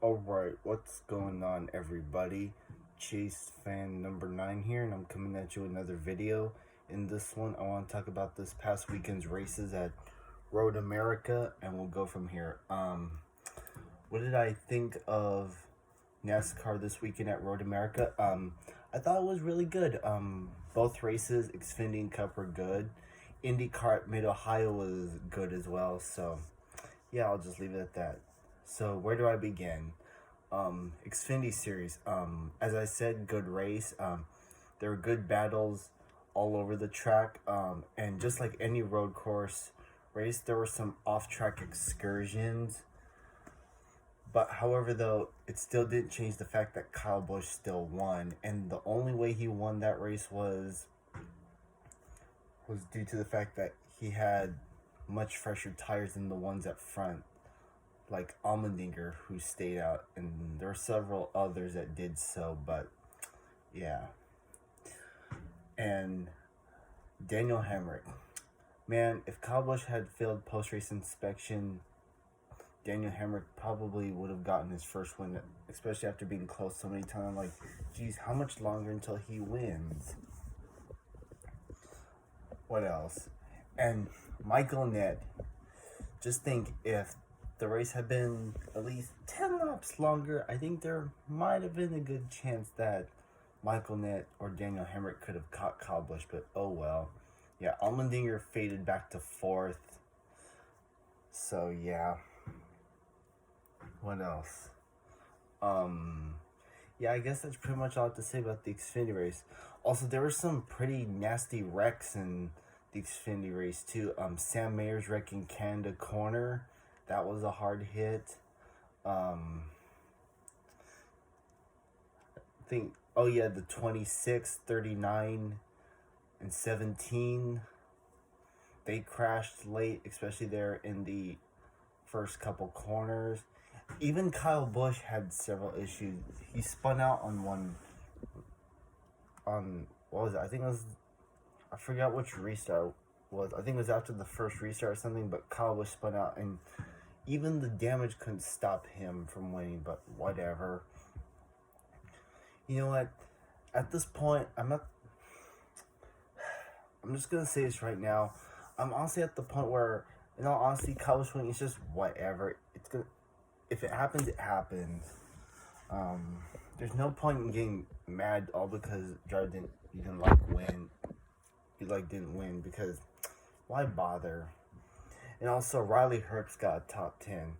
Alright, what's going on, everybody? Chase fan number 9 here, and I'm coming at you with another video. In this one, I want to talk about this past weekend's races at Road America, and we'll go from here. What did I think of NASCAR this weekend at Road America? I thought it was really good. Both races, Xfinity and Cup, were good. IndyCar at Mid-Ohio was good as well, so yeah, I'll just leave it at that. So where do I begin? Xfinity Series. As I said, good race. There were good battles all over the track. And just like any road course race, there were some off-track excursions. But however, though, it still didn't change the fact that Kyle Busch still won. And the only way he won that race was due to the fact that he had much fresher tires than the ones at front, like Allmendinger, who stayed out, and there were several others that did so, but yeah. And Daniel Hemrick, man, if Kyle Busch had failed post-race inspection, Daniel Hemrick probably would have gotten his first win, especially after being close so many times. Like, geez, how much longer until he wins? What else? And Michael Nett, just think, if the race had been at least 10 laps longer, I think there might have been a good chance that Michael Nett or Daniel Hemrick could have caught Kyle Busch, but oh well. Yeah, Allmendinger faded back to 4th. So yeah. What else? Yeah, I guess that's pretty much all I have to say about the Xfinity race. Also, there were some pretty nasty wrecks in the Xfinity race too. Sam Mayer's wreck in Canada Corner, that was a hard hit. I think, oh yeah, the 26, 39, and 17, they crashed late, especially there in the first couple corners. Even Kyle Busch had several issues. He spun out on one, what was it? I forgot which restart it was. I think it was after the first restart or something, but Kyle Busch spun out, and even the damage couldn't stop him from winning, but whatever. You know what? At this point, I'm just going to say this right now. I'm honestly at the point where, in all honesty, Kyle Busch winning is just whatever. If it happens, it happens. There's no point in getting mad all because driver didn't win. He didn't win, because why bother? And also, Riley Herbst got a top 10.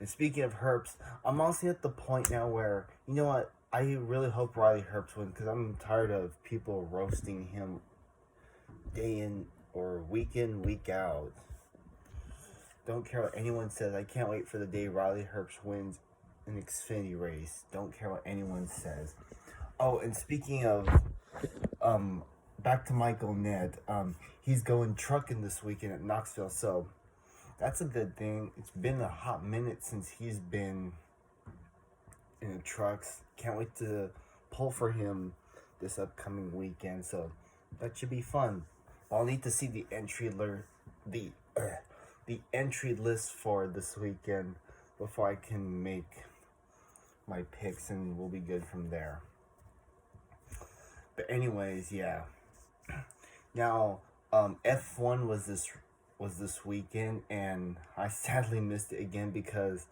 And speaking of Herbst, I'm honestly at the point now where, you know what, I really hope Riley Herbst wins, because I'm tired of people roasting him day in or week in, week out. Don't care what anyone says. I can't wait for the day Riley Herbst wins an Xfinity race. Don't care what anyone says. Oh, and speaking of, back to Michael Nett, he's going trucking this weekend at Knoxville, so that's a good thing. It's been a hot minute since he's been in the trucks. Can't wait to pull for him this upcoming weekend, so that should be fun. I'll need to see the entry list for this weekend before I can make my picks, and we'll be good from there. But anyways, yeah. Now, F1 was this weekend, and I sadly missed it again because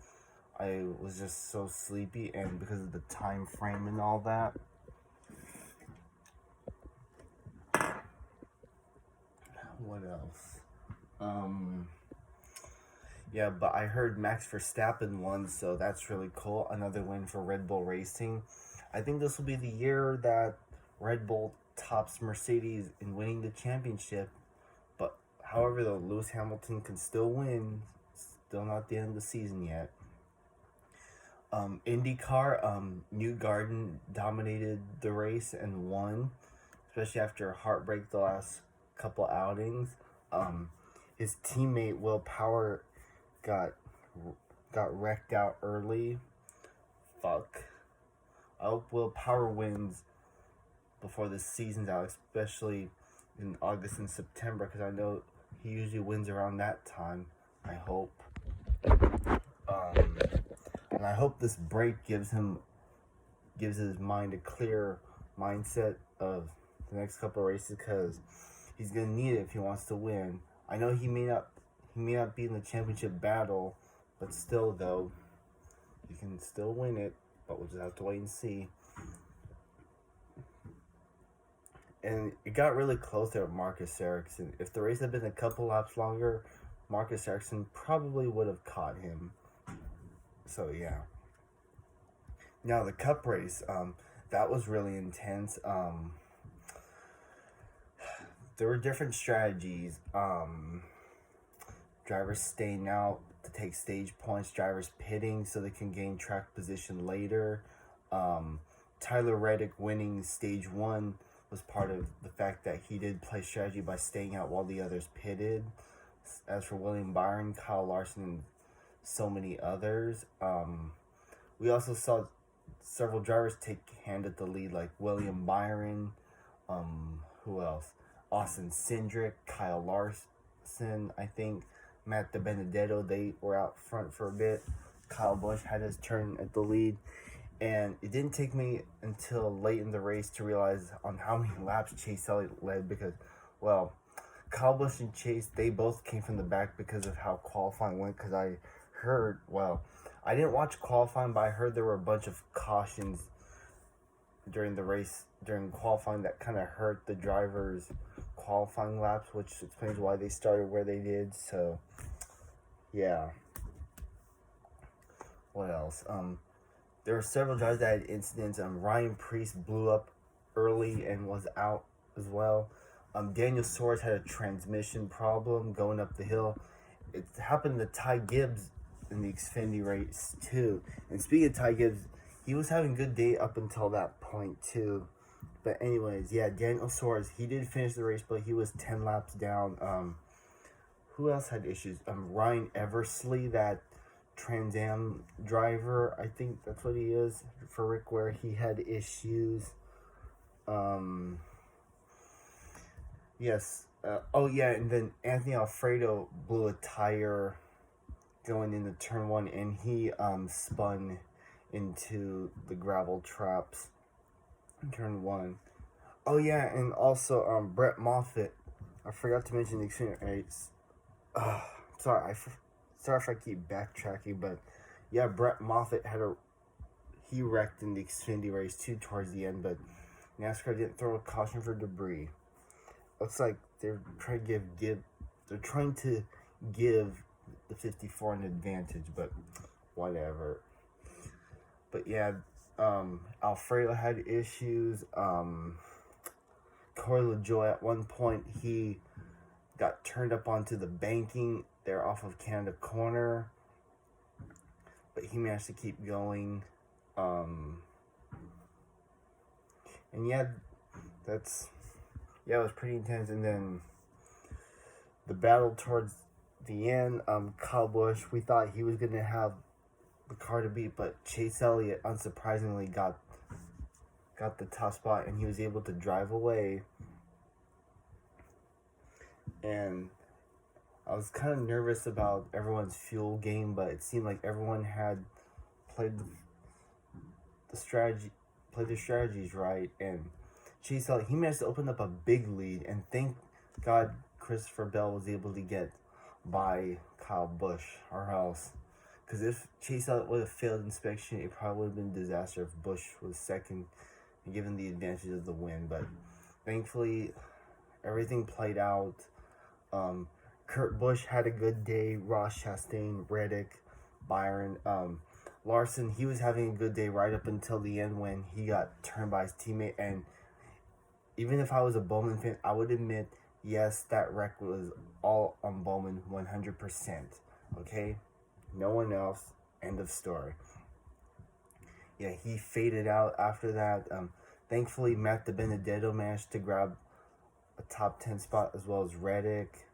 I was just so sleepy, and because of the time frame and all that. What else? Yeah, but I heard Max Verstappen won, so that's really cool. Another win for Red Bull Racing. I think this will be the year that Red Bull tops Mercedes in winning the championship. But however, though, Lewis Hamilton can still win. Still not the end of the season yet. IndyCar, New Garden dominated the race and won, especially after heartbreak the last couple outings. His teammate Will Power got wrecked out early. Fuck. I hope Will Power wins before the season's out, especially in August and September, because I know he usually wins around that time. I hope. and I hope this break gives his mind a clear mindset of the next couple of races, because he's gonna need it if he wants to win. I know he may not be in the championship battle, but still though, he can still win it. But we'll just have to wait and see. And it got really close there with Marcus Ericsson. If the race had been a couple laps longer, Marcus Ericsson probably would have caught him. So yeah. Now the Cup race, that was really intense. There were different strategies. Drivers staying out to take stage points, drivers pitting so they can gain track position later. Tyler Reddick winning stage 1 was part of the fact that he did play strategy by staying out while the others pitted. As for William Byron, Kyle Larson, and so many others, we also saw several drivers take hand at the lead, like William Byron, who else? Austin Cindric, Kyle Larson, I think, Matt DiBenedetto, they were out front for a bit. Kyle Busch had his turn at the lead. And it didn't take me until late in the race to realize on how many laps Chase Elliott led, because, well, Kyle Busch and Chase, they both came from the back because of how qualifying went, because I heard, well, I didn't watch qualifying, but I heard there were a bunch of cautions during the race, during qualifying, that kind of hurt the drivers' qualifying laps, which explains why they started where they did. So, yeah. What else? There were several drivers that had incidents. Ryan Preece blew up early and was out as well. Daniel Suarez had a transmission problem going up the hill. It happened to Ty Gibbs in the Xfinity race too. And speaking of Ty Gibbs, he was having a good day up until that point too. But anyways, yeah, Daniel Suarez, he did finish the race, but he was 10 laps down. Who else had issues? Ryan Eversley, that Trans Am driver, I think that's what he is for Rick Ware, he had issues. Yes. Oh yeah, and then Anthony Alfredo blew a tire going into turn 1, and he spun into the gravel traps in turn 1. Oh yeah, and also Brett Moffitt, I forgot to mention the Xfinity race. Sorry if I keep backtracking, but yeah, Brett Moffitt he wrecked in the Xfinity race too towards the end, but NASCAR didn't throw a caution for debris. Looks like they're trying to give the 54 an advantage, but whatever. But yeah, Alfredo had issues. Corey LaJoie, at one point, he got turned up onto the banking there off of Canada Corner, but he managed to keep going. And yeah, it was pretty intense. And then the battle towards the end, Kyle Busch, we thought he was gonna have the car to beat, but Chase Elliott unsurprisingly got the top spot, and he was able to drive away. And I was kind of nervous about everyone's fuel game, but it seemed like everyone had played their strategies right. And Chase Elliott, he managed to open up a big lead, and thank God Christopher Bell was able to get by Kyle Busch, or else, because if Chase Elliott would have failed inspection, it probably would have been a disaster if Busch was second and given the advantage of the win. But thankfully, everything played out. Kurt Busch had a good day. Ross Chastain, Reddick, Byron, Larson, he was having a good day right up until the end when he got turned by his teammate. And even if I was a Bowman fan, I would admit, yes, that wreck was all on Bowman 100%. Okay? No one else. End of story. Yeah, he faded out after that. Thankfully, Matt DiBenedetto managed to grab a top 10 spot, as well as Reddick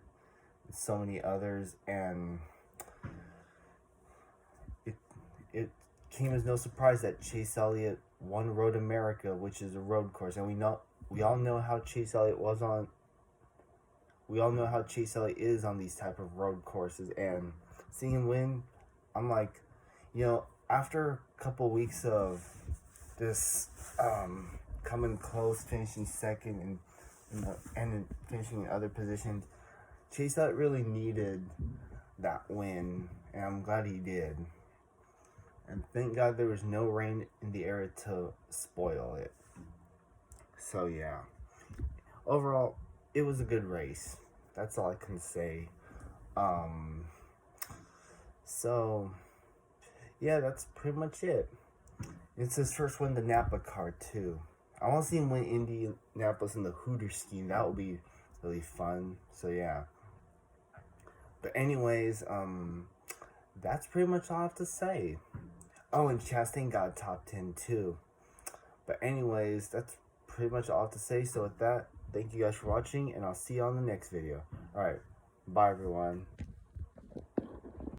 and so many others. And it came as no surprise that Chase Elliott won Road America, which is a road course. And we all know how Chase Elliott is on these type of road courses. And seeing him win, I'm like, after a couple weeks of this coming close, finishing second, and finishing in other positions, Chase Elliott really needed that win, and I'm glad he did. And thank God there was no rain in the area to spoil it. So yeah, overall, it was a good race. That's all I can say. So yeah, that's pretty much it. It's his first win the Napa car too. I want to see him win Indianapolis in the Hooter scheme. That would be really fun. So yeah. But anyways, that's pretty much all I have to say. Oh, and Chastain got top 10 too. But anyways, that's pretty much all I have to say. So with that, thank you guys for watching, and I'll see you on the next video. Alright, bye everyone.